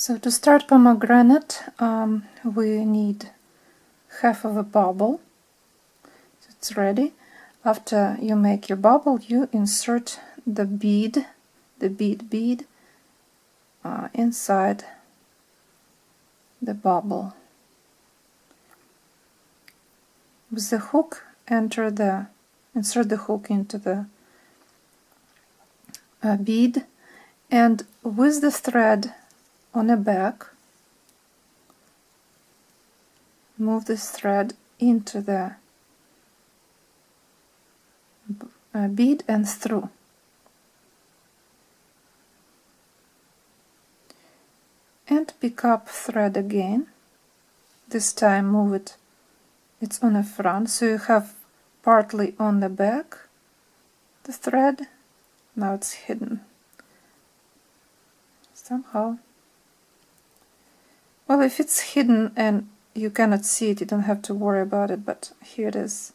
So to start pomegranate, we need half of a bubble. So it's ready. After you make your bubble, you insert the bead inside the bubble. With the hook, insert the hook into the bead, and with the thread on the back, move this thread into the bead and through. And pick up thread again. This time move it, it's on the front, so you have partly on the back the thread. Now it's hidden somehow. Well, if it's hidden and you cannot see it, you don't have to worry about it, but here it is.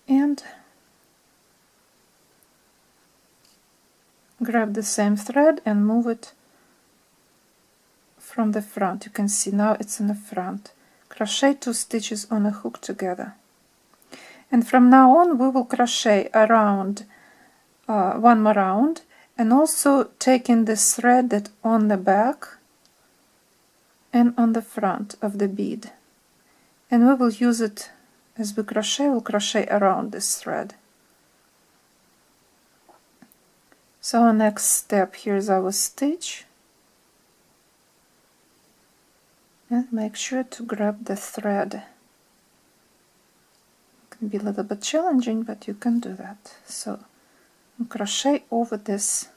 And grab the same thread and move it from the front. You can see now it's in the front. Crochet 2 stitches on a hook together. And from now on we will crochet around one more round, and also taking this thread that on the back and on the front of the bead, and we will use it as we crochet. We'll crochet around this thread. So our next step, here's our stitch, and make sure to grab the thread. It can be a little bit challenging, but you can do that. So crochet over this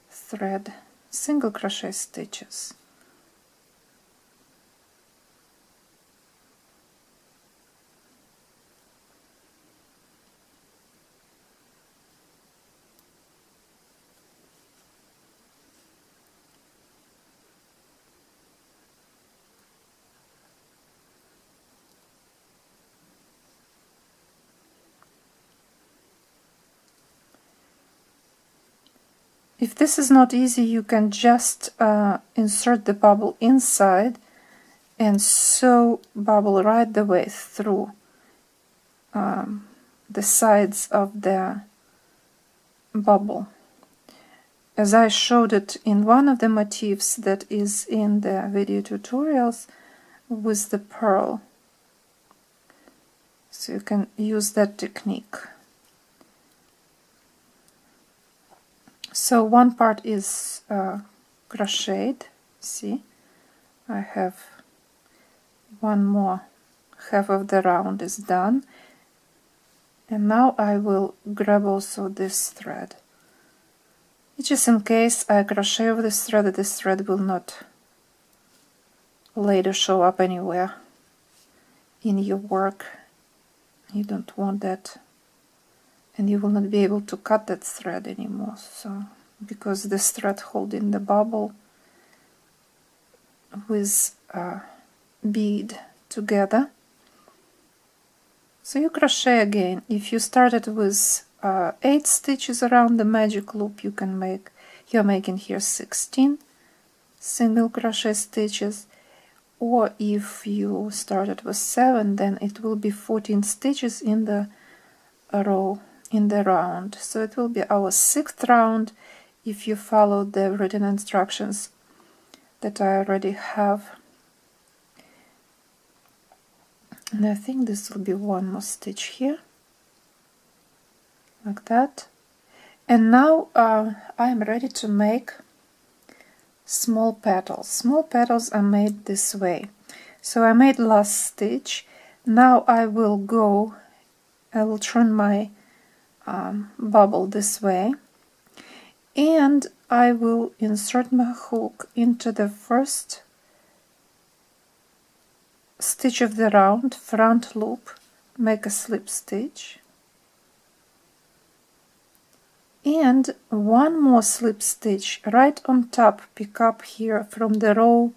thread, single crochet stitches. If this is not easy, you can just insert the bubble inside and sew bubble right the way through the sides of the bubble, as I showed it in one of the motifs that is in the video tutorials with the pearl. So you can use that technique. So one part is crocheted. See, I have one more, half of the round is done, and now I will grab also this thread. Just in case I crochet over this thread will not later show up anywhere in your work. You don't want that, and you will not be able to cut that thread anymore. So, because this thread holding the bubble with a bead together. So you crochet again. If you started with 8 stitches around the magic loop, you're making here 16 single crochet stitches, or if you started with 7, then it will be 14 stitches in the row, in the round. So it will be our 6th round if you follow the written instructions that I already have. And I think this will be one more stitch here, like that. And now I'm ready to make small petals. Small petals are made this way. So I made last stitch. Now I will turn my bubble this way, and I will insert my hook into the first stitch of the round, front loop, make a slip stitch, and one more slip stitch right on top. Pick up here from the row,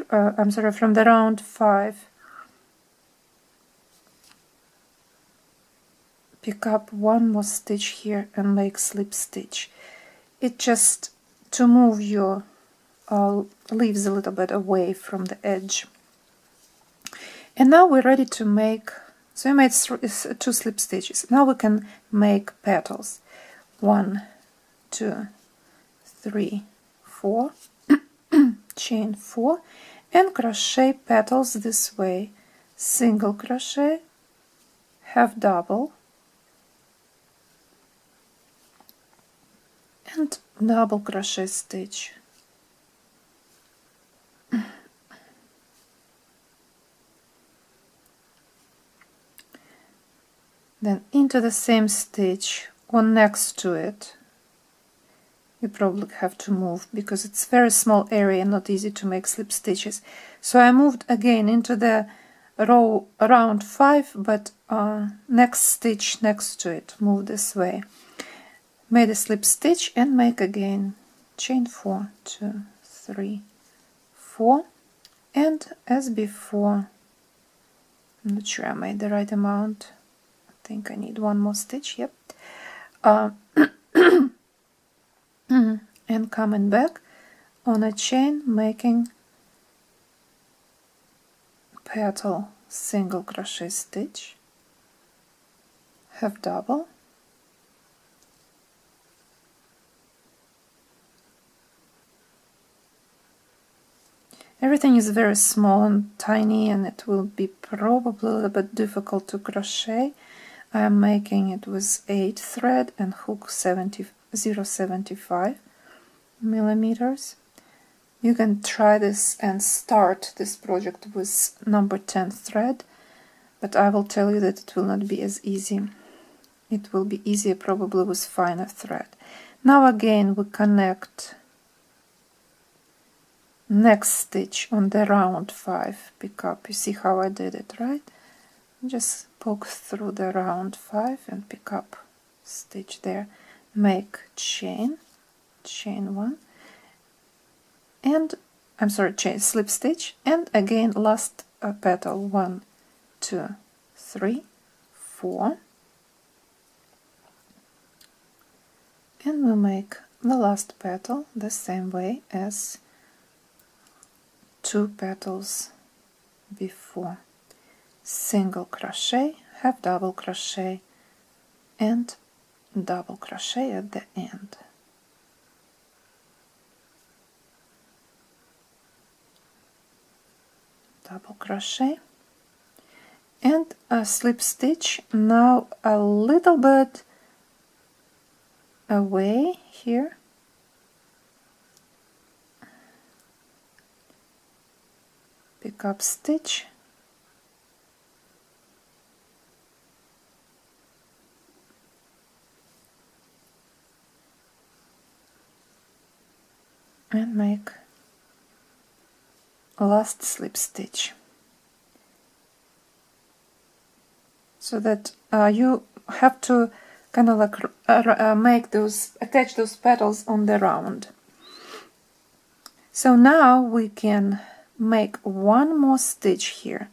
from the round 5. Pick up one more stitch here and make slip stitch. It just to move your leaves a little bit away from the edge. And now we're ready to make, so we made 2 slip stitches. Now we can make petals. 1, 2, 3, 4, chain 4, and crochet petals this way. Single crochet, half double, and double crochet stitch. Then into the same stitch or next to it. You probably have to move because it's very small area and not easy to make slip stitches. So I moved again into the row around 5, but next stitch next to it, move this way. Made a slip stitch and make again chain 4, 2, 3, 4, and as before, I'm not sure I made the right amount. I think I need 1 more stitch. Yep. And coming back on a chain, making petal, single crochet stitch, half double, everything is very small and tiny, and it will be probably a little bit difficult to crochet. I am making it with 8 thread and hook 0.75 millimeters. You can try this and start this project with number 10 thread, but I will tell you that it will not be as easy. It will be easier probably with finer thread. Now again we connect next stitch on the round 5, pick up. You see how I did it, right? Just poke through the round 5 and pick up stitch there. Make chain 1, and I'm sorry, chain slip stitch, and again last petal 1, 2, 3, 4, and we'll make the last petal the same way as 2 petals before. Single crochet, half double crochet, and double crochet at the end. Double crochet and a slip stitch. Now a little bit away here, pick up stitch, and make last slip stitch, so that you have to kind of like attach those petals on the round. So now we can make 1 more stitch here,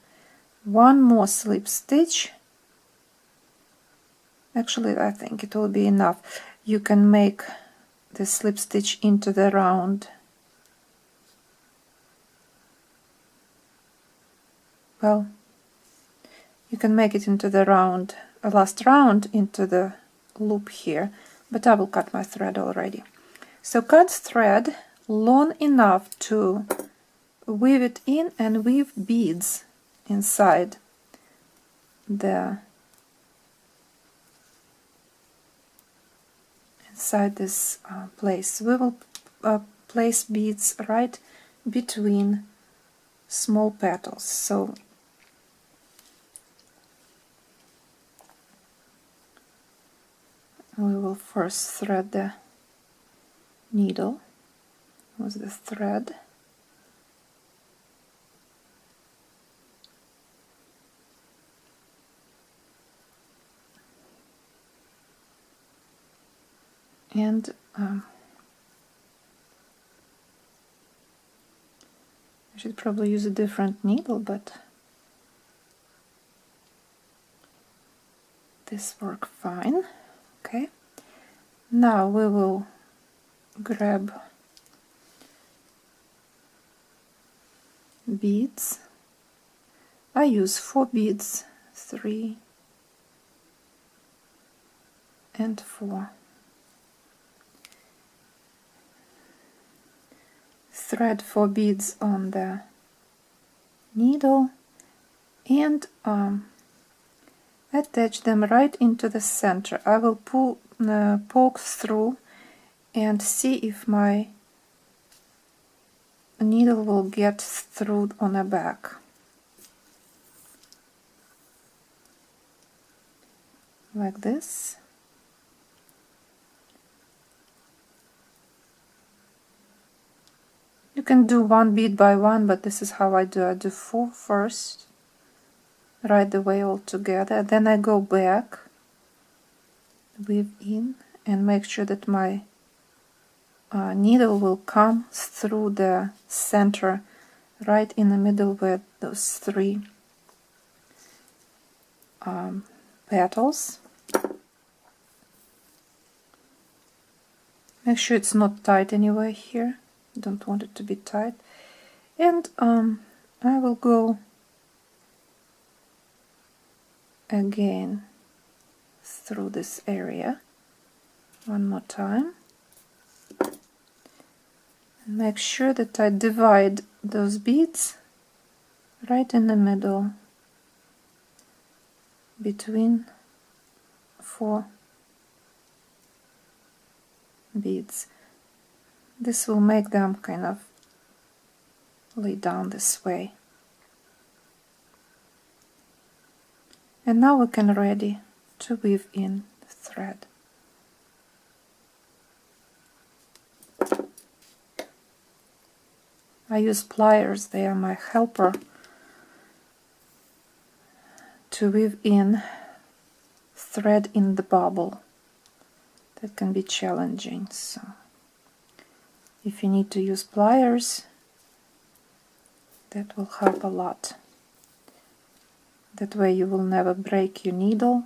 1 more slip stitch. Actually, I think it will be enough. You can make the slip stitch into the round. Well, you can make it into the round, last round into the loop here, but I will cut my thread already. So cut thread long enough to weave it in and weave beads inside this place. We will place beads right between small petals. So we will first thread the needle with the thread, and I should probably use a different needle, but this works fine. Okay, now we will grab beads. I use 4 beads, 3 and 4. Thread 4 beads on the needle and attach them right into the center. I will poke through and see if my needle will get through on the back. Like this. You can do one bead by one, but this is how I do. I do 4 first, right the way all together. Then I go back, weave in, and make sure that my needle will come through the center, right in the middle where those 3 petals. Make sure it's not tight anywhere here. Don't want it to be tight. And I will go again through this area one more time. And make sure that I divide those beads right in the middle between 4 beads. This will make them kind of lay down this way. And now we can ready to weave in thread. I use pliers, they are my helper to weave in thread in the bubble. That can be challenging, so if you need to use pliers, that will help a lot. That way you will never break your needle.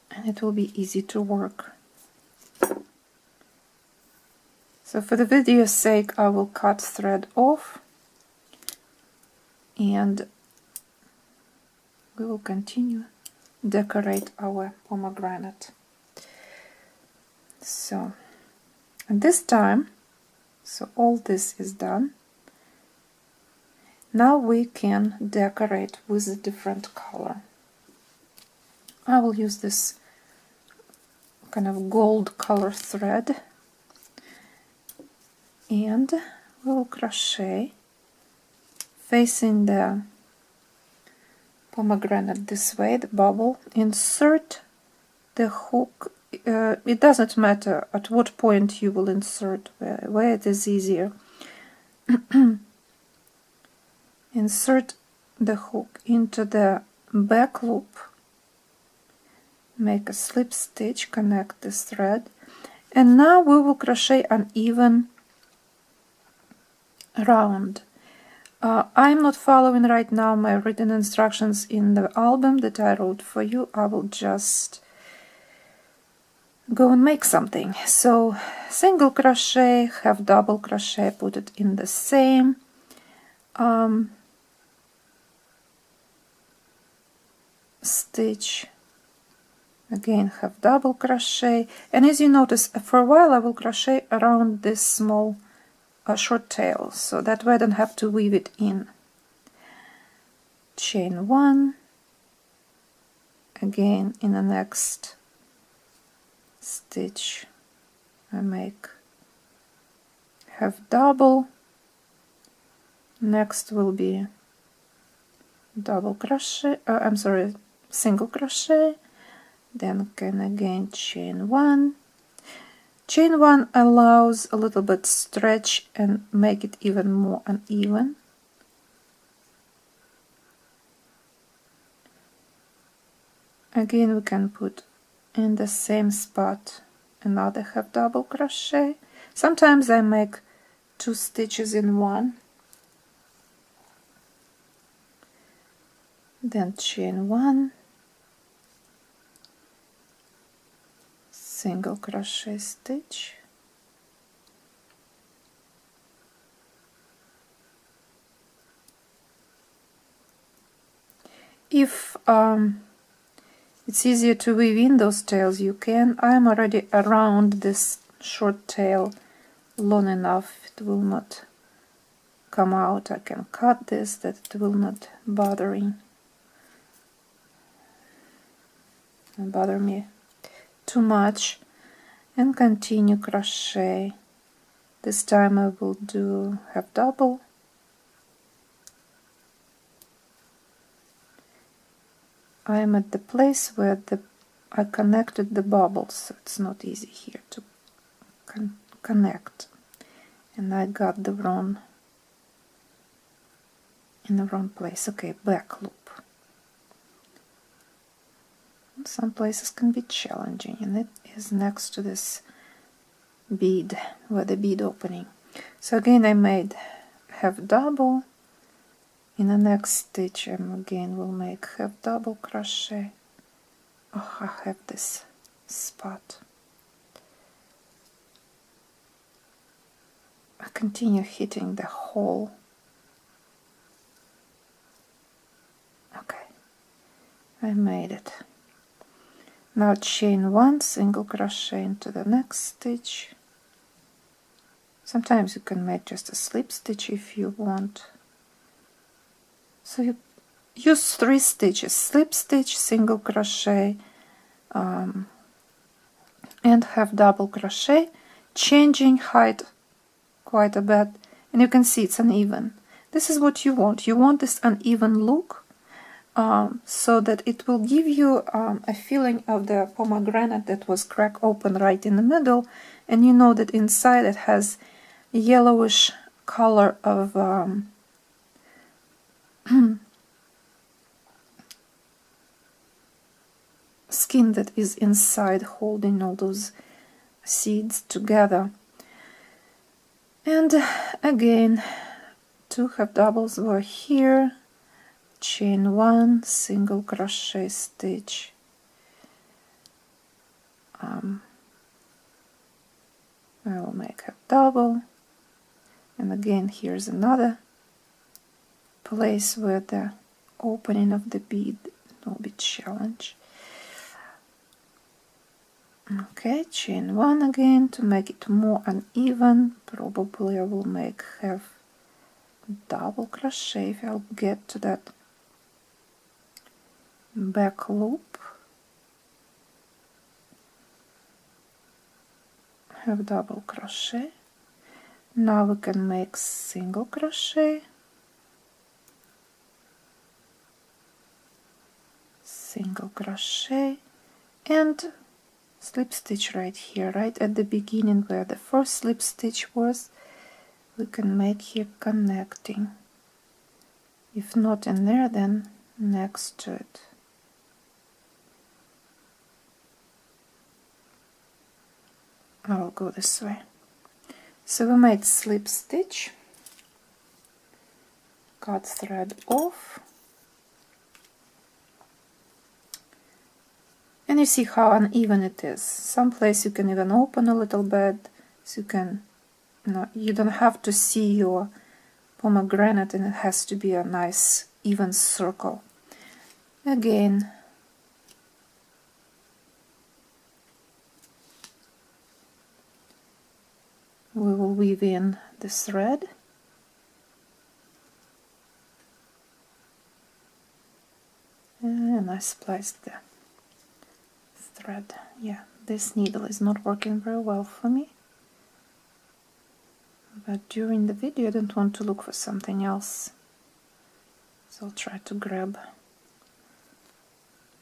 And it will be easy to work. So for the video's sake, I will cut thread off and we will continue decorate our pomegranate. So at this time, so all this is done. Now we can decorate with a different color. I will use this kind of gold color thread and we will crochet facing the pomegranate this way, the bubble. Insert the hook. It doesn't matter at what point you will insert, where it is easier. Insert the hook into the back loop, make a slip stitch, connect this thread, and now we will crochet an even round. I'm not following right now my written instructions in the album that I wrote for you. I will just go and make something. So single crochet, have double crochet, put it in the same stitch, again have double crochet, and as you notice, for a while I will crochet around this small short tail, so that way I don't have to weave it in. Chain 1, again in the next stitch I make have double, next will be double crochet, I'm sorry, single crochet, then can again chain 1. Chain 1 allows a little bit stretch and make it even more uneven. Again we can put in the same spot another half double crochet. Sometimes I make 2 stitches in one. Then chain 1, single crochet stitch. If it's easier to weave in those tails, you can. I'm already around this short tail long enough it will not come out. I can cut this that it will not bother me too much, and continue crochet. This time I will do half double. I am at the place where I connected the bubbles, so it's not easy here to connect, and I got in the wrong place. Okay, back loop. Some places can be challenging, and it is next to this bead, where the bead opening. So again I made half double. In the next stitch I again will make half double crochet. Oh, I have this spot. I continue hitting the hole. Okay, I made it. Now chain 1 single crochet into the next stitch. Sometimes you can make just a slip stitch if you want. So you use 3 stitches: slip stitch, single crochet, and half double crochet, changing height quite a bit, and you can see it's uneven. This is what you want. You want this uneven look, so that it will give you a feeling of the pomegranate that was cracked open right in the middle, and you know that inside it has yellowish color of skin that is inside holding all those seeds together. And again, 2 half doubles were here, chain 1 single crochet stitch, I will make half double, and again here's another place where the opening of the bead will be challenged. Okay, chain 1 again to make it more uneven. Probably I will make half double crochet if I'll get to that back loop. Half double crochet. Now we can make single crochet, single crochet, and slip stitch right here, right at the beginning where the first slip stitch was. We can make here connecting. If not in there, then next to it. I'll go this way. So we made slip stitch, cut thread off, and you see how uneven it is. Some place you can even open a little bit, so you can, you don't have to see your pomegranate, and it has to be a nice even circle. Again, we will weave in the thread, and I spliced the thread. Yeah, this needle is not working very well for me, but during the video I don't want to look for something else, so I'll try to grab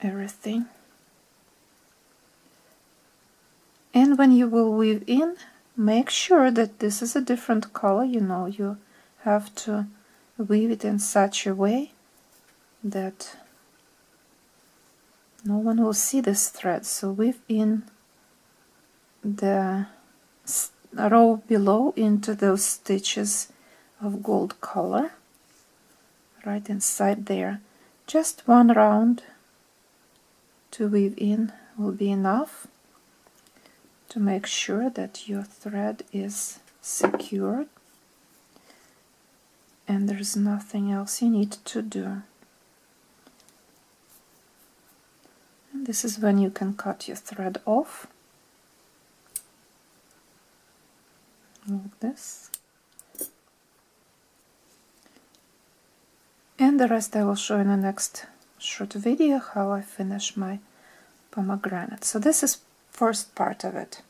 everything. And when you will weave in, make sure that this is a different color. You have to weave it in such a way that no one will see this thread. So weave in the row below into those stitches of gold color right inside there. Just one round to weave in will be enough. to make sure that your thread is secured and there's nothing else you need to do. And this is when you can cut your thread off, like this. And the rest I will show in the next short video, how I finish my pomegranate. So this is first part of it.